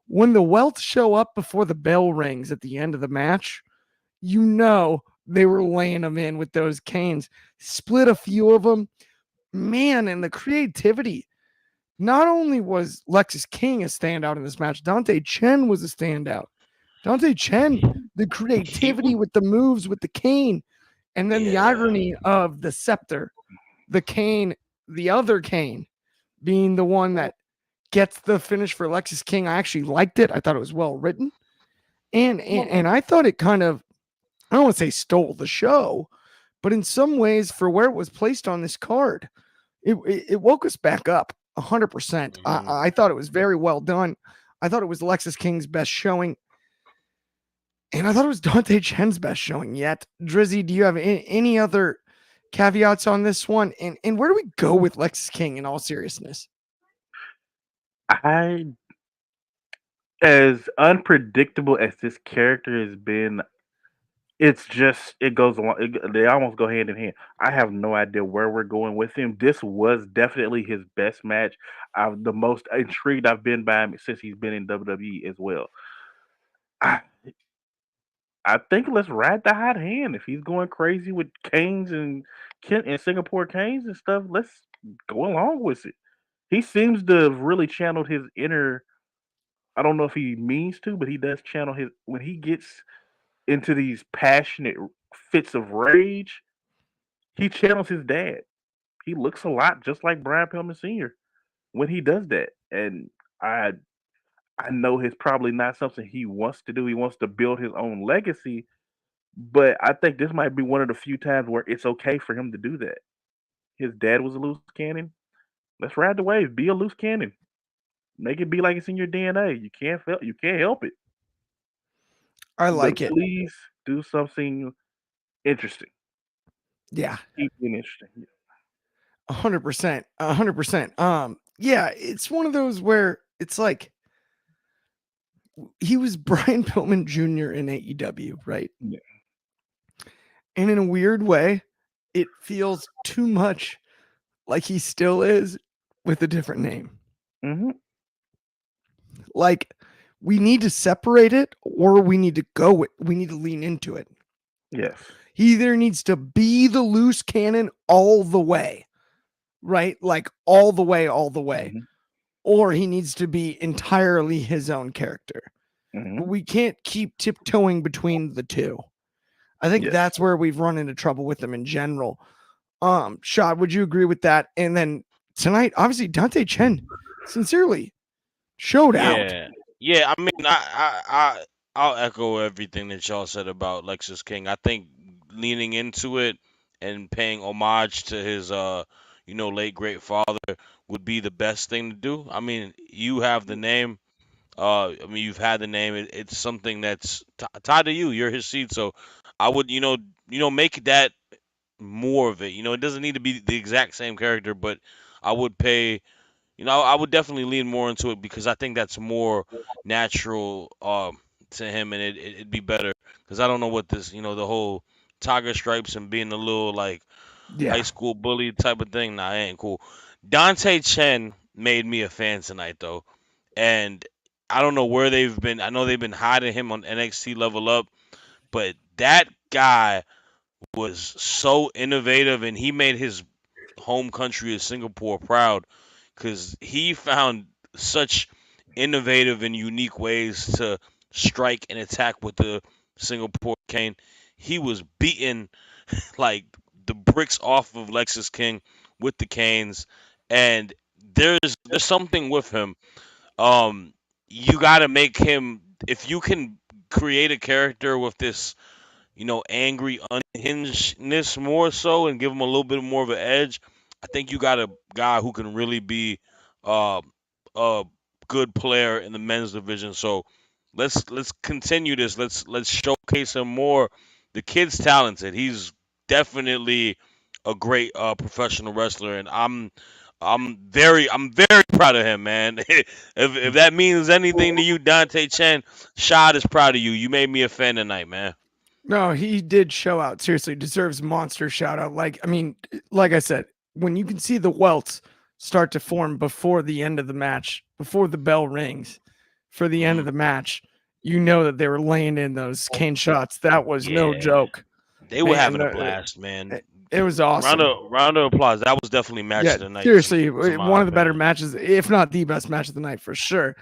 When the Welts show up before the bell rings at the end of the match, they were laying them in with those canes. Split a few of them. Man, and the creativity not only was Lexus King a standout in this match, Dante Chen was a standout. Dante Chen, the creativity with the moves with the cane, and then the irony of the scepter, the cane, the other cane being the one that gets the finish for Lexus King. I actually liked it. I thought it was well written. And I thought it kind of, I don't want to say stole the show, but in some ways, for where it was placed on this card, it woke us back up 100%. I thought it was very well done. I thought it was Lexus King's best showing. And I thought it was Dante Chen's best showing yet. Drizzy, do you have any other caveats on this one? And where do we go with Lexus King in all seriousness? As unpredictable as this character has been, it's just it goes along. They almost go hand in hand. I have no idea where we're going with him. This was definitely his best match. The most intrigued I've been by him since he's been in WWE as well. I, I think let's ride the hot hand. If he's going crazy with canes and Singapore canes and stuff, let's go along with it. He seems to have really channeled his inner. I don't know if he means to, but he does channel his when he gets into these passionate fits of rage. He channels his dad. He looks a lot just like Brian Pillman Sr. when he does that, and I I know it's probably not something he wants to do. He wants to build his own legacy, but I think this might be one of the few times where it's okay for him to do that. His dad was a loose cannon. Let's ride the wave. Be a loose cannon. Make it be like it's in your DNA. You can't help it. I like But it. please do something interesting. Yeah. Keep it interesting. 100%. 100%. Yeah, it's one of those where it's like he was Brian Pillman Jr. in AEW, right? Yeah. And in a weird way, it feels too much like he still is with a different name. Mm-hmm. Like we need to separate it or we need to we need to lean into it. Yes. He either needs to be the loose cannon all the way, right? Like all the way, Mm-hmm. or he needs to be entirely his own character. Mm-hmm. But we can't keep tiptoeing between the two. I think that's where we've run into trouble with them in general. Shad, would you agree with that? And then tonight, obviously, Dante Chen sincerely showed out. Yeah. I mean, I'll echo everything that y'all said about Lexus King. I think leaning into it and paying homage to his late great father would be the best thing to do. I mean, you have the name. You've had the name. It's something that's tied to you. You're his seed, so I would, make that more of it. It doesn't need to be the exact same character, but I would pay. I would definitely lean more into it because I think that's more natural to him, and it'd be better because I don't know what this, the whole tiger stripes and being a little like high school bully type of thing. Nah, it ain't cool. Dante Chen made me a fan tonight though, and I don't know where they've been. I know they've been hiding him on NXT Level Up, but that guy was so innovative, and he made his home country of Singapore proud because he found such innovative and unique ways to strike and attack with the Singapore cane. He was beating like the bricks off of Lexus King with the canes, and there's something with him. You got to make him if you can create a character with this angry unhingedness more so and give him a little bit more of an edge. I think you got a guy who can really be uh, a good player in the men's division. So let's continue this. Let's showcase him more. The kid's talented. He's definitely a great professional wrestler, and I'm very proud of him, man. If that means anything to you, Dante Chen, Shad is proud of you. You made me a fan tonight, man. No, he did show out. Seriously, deserves monster shout out. Like, I mean, like I said, when you can see the welts start to form before the end of the match, before the bell rings for the end of the match, you know that they were laying in those cane shots. That was no joke. They were Man, having a blast, man. It was awesome. Round of applause. That was definitely match Yeah, of the night. seriously, To one my of the better opinion. matches, if not the best match of the night for sure.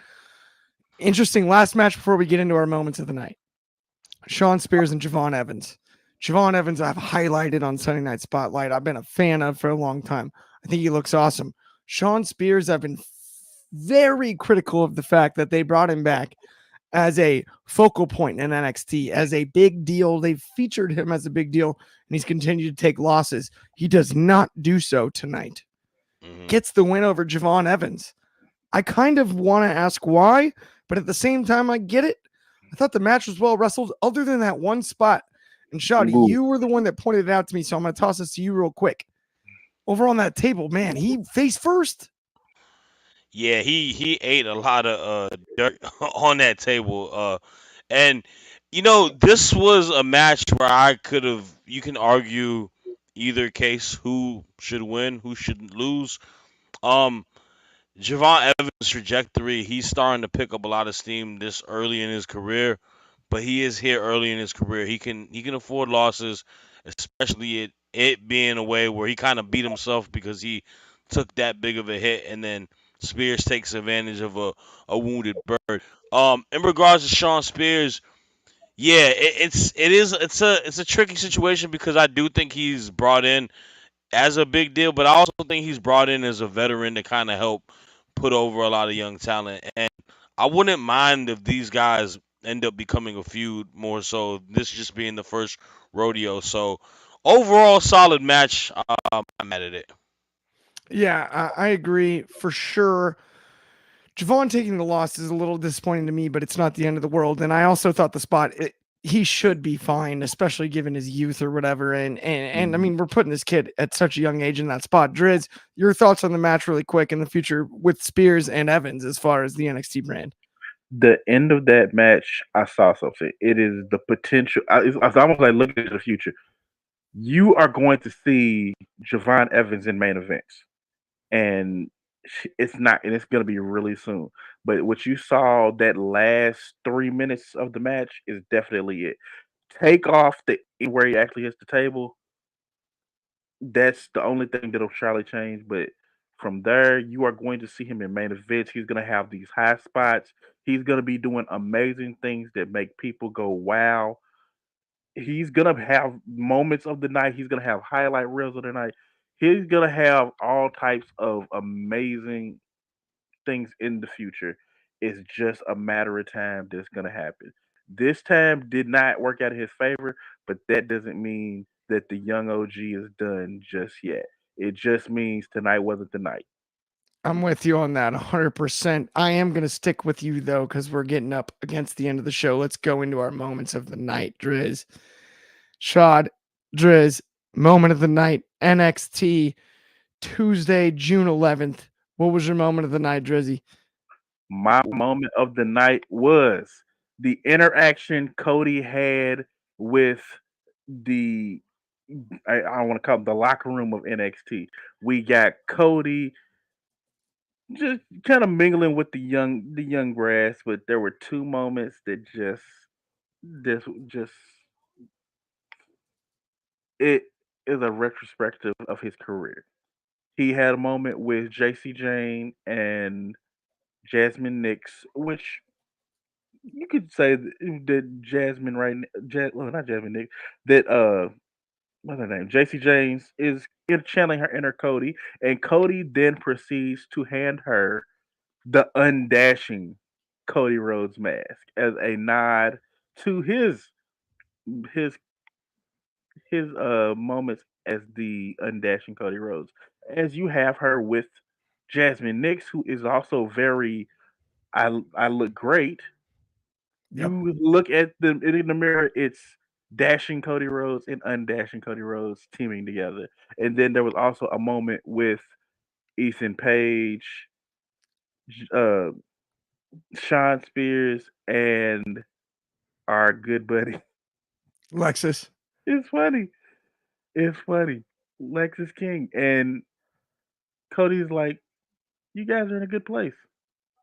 Interesting last match before we get into our moments of the night. Sean Spears and Javon Evans. Javon Evans, I've highlighted on Sunday Night Spotlight. I've been a fan of for a long time. I think he looks awesome. Sean Spears, I've been very critical of the fact that they brought him back as a focal point in NXT, as a big deal. They've featured him as a big deal, and he's continued to take losses. He does not do so tonight. Gets the win over Javon Evans. I kind of want to ask why, but at the same time, I get it. I thought the match was well wrestled, other than that one spot. And Shawty, you were the one that pointed it out to me, so I'm going to toss this to you real quick. Over on that table, man, he face first. Yeah, he ate a lot of dirt on that table. And this was a match where I could have. You can argue either case who should win, who should lose. Um, Javon Evans' trajectory, he's starting to pick up a lot of steam this early in his career, but he is here early in his career. He can afford losses, especially it being a way where he kind of beat himself because he took that big of a hit, and then Spears takes advantage of a wounded bird. In regards to Sean Spears, yeah, it's a tricky situation because I do think he's brought in as a big deal, but I also think he's brought in as a veteran to kind of help put over a lot of young talent. And I wouldn't mind if these guys end up becoming a feud more so, this just being the first rodeo. So overall, solid match. I'm mad at it. Yeah, I agree for sure. Javon taking the loss is a little disappointing to me, but it's not the end of the world. And I also thought the spot, he should be fine, especially given his youth or whatever. And I mean, we're putting this kid at such a young age in that spot. Driz, your thoughts on the match really quick in the future with Spears and Evans as far as the NXT brand? The end of that match, I saw something. It is the potential. It's almost like looking at the future. You are going to see Javon Evans in main events, and it's not, and it's going to be really soon. But what you saw that last 3 minutes of the match is definitely it. Take off the where he actually hits the table. That's the only thing that'll surely change. But from there, you are going to see him in main events. He's going to have these high spots. He's going to be doing amazing things that make people go, wow. He's going to have moments of the night. He's going to have highlight reels of the night. He's going to have all types of amazing things in the future. It's just a matter of time that's going to happen. This time did not work out in his favor, but that doesn't mean that the young OG is done just yet. It just means tonight wasn't the night. I'm with you on that 100%. I am going to stick with you, though, because we're getting up against the end of the show. Let's go into our moments of the night, Driz. Shad, Driz, moment of the night, NXT, Tuesday, June 11th. What was your moment of the night, Drizzy? My moment of the night was the interaction Cody had with the I want to call it the locker room of NXT. We got Cody just kind of mingling with the young grass, but there were two moments that just it is a retrospective of his career. He had a moment with JC Jane and Jasmine Nix, which you could say that Jasmine right well, not Jasmine Nix, that what's her name? JC James is channeling her inner Cody, and Cody then proceeds to hand her the undashing Cody Rhodes mask as a nod to his his moments as the undashing Cody Rhodes. As you have her with Jasmine Nix, who is also very I look great. Yep. You look at them in the mirror, it's dashing Cody Rhodes and undashing Cody Rhodes teaming together. And then there was also a moment with Ethan Page, uh, Sean Spears, and our good buddy. Lexus. It's funny. It's funny. Lexus King. And Cody's like, you guys are in a good place.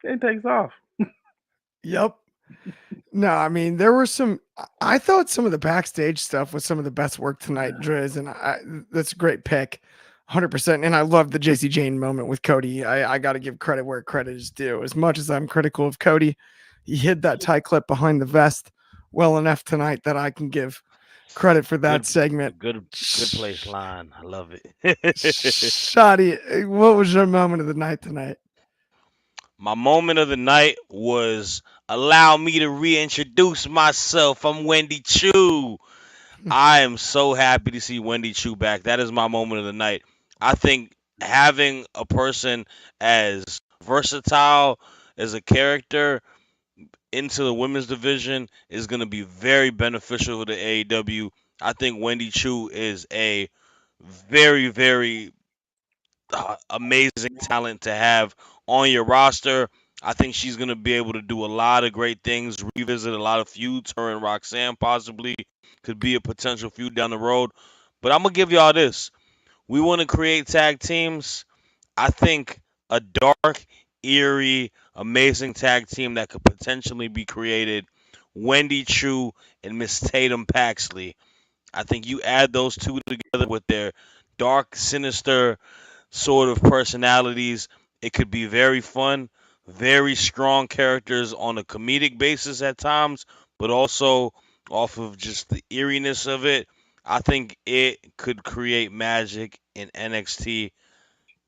And takes off. Yep. No, I mean, there were some I thought some of the backstage stuff was some of the best work tonight, Driz, and that's a great pick, 100%. And I love the JC Jane moment with Cody. I got to give credit where credit is due. As much as I'm critical of Cody, he hid that tie clip behind the vest well enough tonight that I can give credit for that segment. Good place line. I love it. Shoddy, what was your moment of the night tonight? My moment of the night was allow me to reintroduce myself. I'm Wendy Chu. I am so happy to see Wendy Chu back. That is my moment of the night. I think having a person as versatile as a character into the women's division is going to be very beneficial to AEW. I think Wendy Chu is a very, very amazing talent to have on your roster. I think she's going to be able to do a lot of great things, revisit a lot of feuds. Her and Roxanne possibly could be a potential feud down the road. But I'm going to give y'all this. We want to create tag teams. I think a dark, eerie, amazing tag team that could potentially be created. Wendy Chu and Miss Tatum Paxley. I think you add those two together with their dark, sinister sort of personalities. It could be very fun, very strong characters on a comedic basis at times, but also off of just the eeriness of it. I think it could create magic in NXT.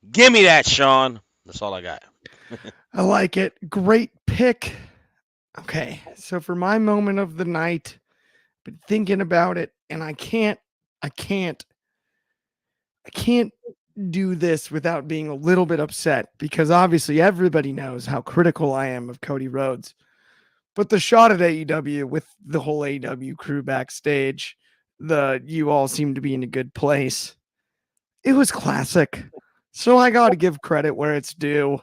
Give me that, Sean. That's all I got. I like it. Great pick. Okay, so for my moment of the night, been thinking about it, and I can't do this without being a little bit upset because obviously everybody knows how critical I am of Cody Rhodes. But the shot at AEW with the whole AEW crew backstage, you all seem to be in a good place. It was classic. So I got to give credit where it's due.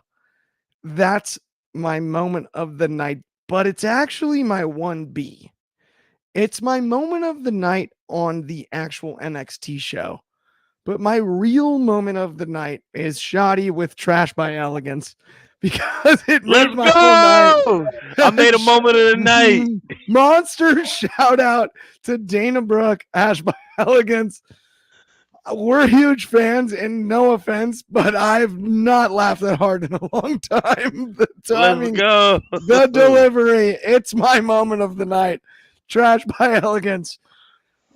That's my moment of the night, but it's actually my 1B. It's my moment of the night on the actual NXT show. But my real moment of the night is Shoddy with Trash by Elegance because it made my whole night. I made a moment of the night. Monster shout out to Dana Brooke, Ash by Elegance. We're huge fans, and no offense, but I've not laughed that hard in a long time. The timing, the delivery, it's my moment of the night. Trash by Elegance.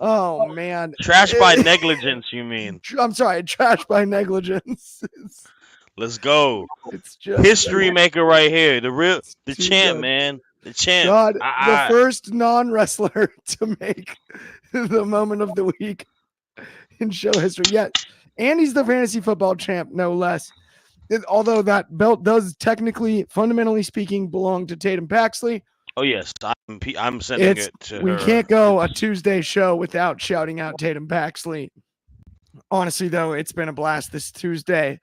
Oh, man. Trash by negligence, you mean? I'm sorry, trash by negligence. Let's go. It's just history maker right here. The champ, man. The champ. God, the first non-wrestler to make the moment of the week in show history yet. And he's the fantasy football champ, no less. Although that belt does technically, fundamentally speaking, belong to Tatum Paxley. Oh, yes. I'm sending it to we her. Can't go a Tuesday show without shouting out Tatum Paxley. Honestly, though, it's been a blast this Tuesday.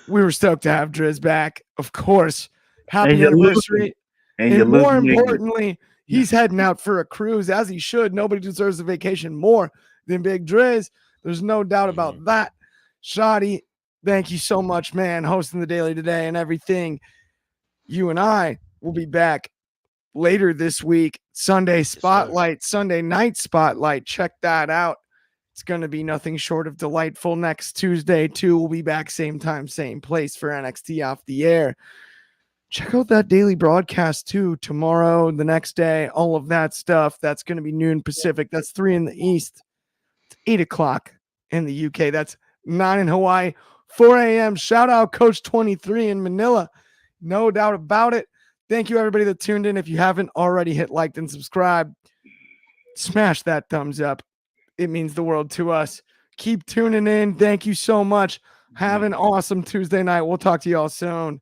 We were stoked to have Driz back. Of course. Happy anniversary. And more importantly, he's heading out for a cruise, as he should. Nobody deserves a vacation more than Big Driz. There's no doubt about that. Shoddy, thank you so much, man, hosting the Daily today and everything. You and I will be back later this week. Sunday Spotlight, Sunday Night Spotlight. Check that out. It's going to be nothing short of delightful. Next Tuesday, too, we'll be back same time, same place for NXT Off the Air. Check out that daily broadcast, too. Tomorrow, the next day, all of that stuff. That's going to be noon Pacific. That's 3 in the East. It's 8 o'clock in the UK. That's 9 in Hawaii. 4 a.m. Shout out Coach 23 in Manila. No doubt about it. Thank you, everybody that tuned in. If you haven't already, hit like and subscribe. Smash that thumbs up. It means the world to us. Keep tuning in. Thank you so much. Have an awesome Tuesday night. We'll talk to y'all soon.